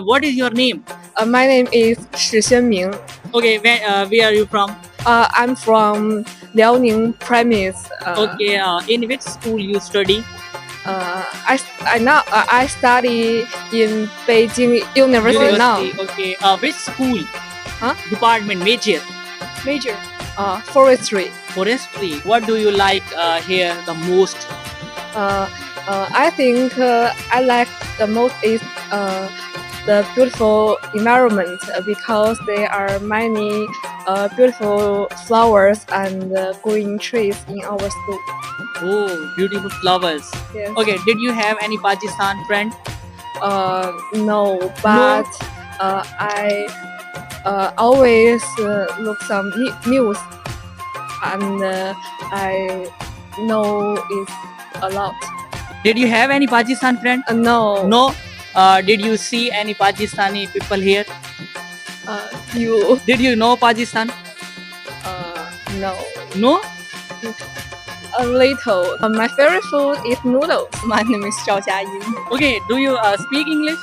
What is your name? My name is Shi Xianming. Okay, where are you from? I'm from Liaoning Premise. Okay, in which school you study? I study in Beijing University now. Okay, which school? Huh? Department, major. Major. Forestry. Forestry. What do you like here the most? I think I like the most is the beautiful environment because there are many beautiful flowers and green trees in our school. Oh, beautiful flowers. Yes. Okay, did you have any Pakistan friend? No, but I always look some news and I know it a lot. Did you have any Pakistan friend? No. No. Did you see any Pakistani people here? You. Did you know Pakistan? No. No. A little. My favorite food is noodles. My name is Zhao Jiayin. Okay, do you speak English?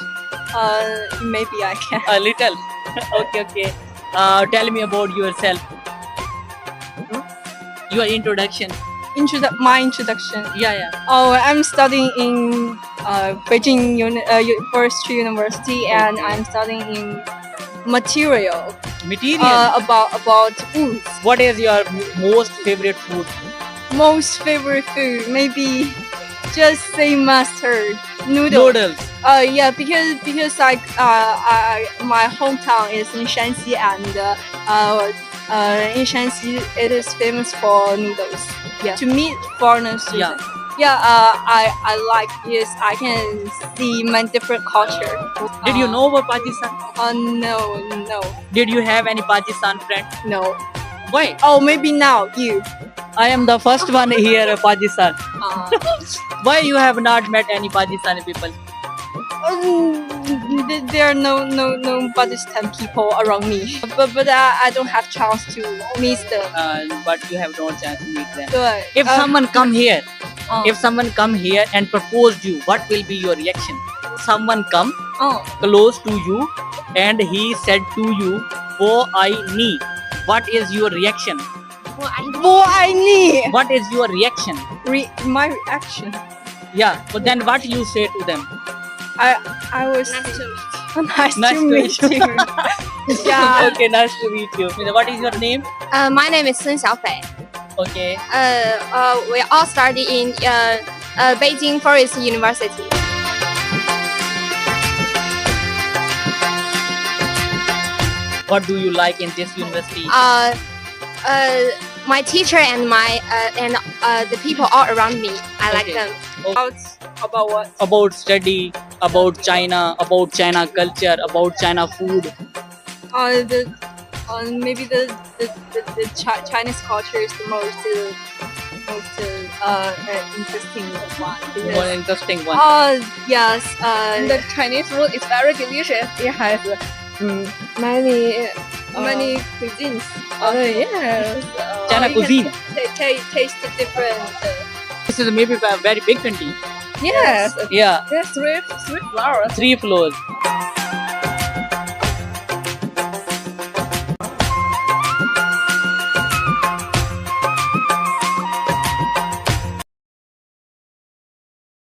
Maybe I can. A little. Okay. Tell me about yourself. Your introduction. My introduction. Yeah. Oh, I'm studying in Beijing Forestry University, and I'm studying in material. Material. About foods. What is your most favorite food? Most favorite food, maybe just say mustard noodles. Noodles. Yeah, because my hometown is in Shanxi, and in Shanxi it is famous for noodles. Yeah, to meet foreigners. Yeah. Yeah, I like because I can see my different culture. Did you know about Pakistan? No. Did you have any Pakistan friend? No. Why? Oh, maybe now you. I am the first one here in Pakistan. Why you have not met any Pakistani people? There are no Pakistan people around me, but I don't have chance to meet them. But you have no chance to meet them. But If someone come here, oh. if someone come here and proposed you, what will be your reaction? Someone come Oh, close to you and he said to you, "Oh, I need." What is your reaction? what I need. What is your reaction? My reaction. Yeah. But then what you say to them? I was nice Nice to to meet meet you. Yeah. Okay, nice to meet you. What is your name? My name is Sun Xiaofei. Okay. We all study in Beijing Forestry University. What do you like in this university? My teacher and the people all around me. I like Okay. them. About what? About study, about China culture, about China food. Maybe the Chinese culture is the most interesting one. More interesting one. Yes. The Chinese food is very delicious. It has many Many cuisines. yes. China you cuisine. Taste different. This is maybe a very big country. Yes. Yeah, There's three flowers. 3 floors.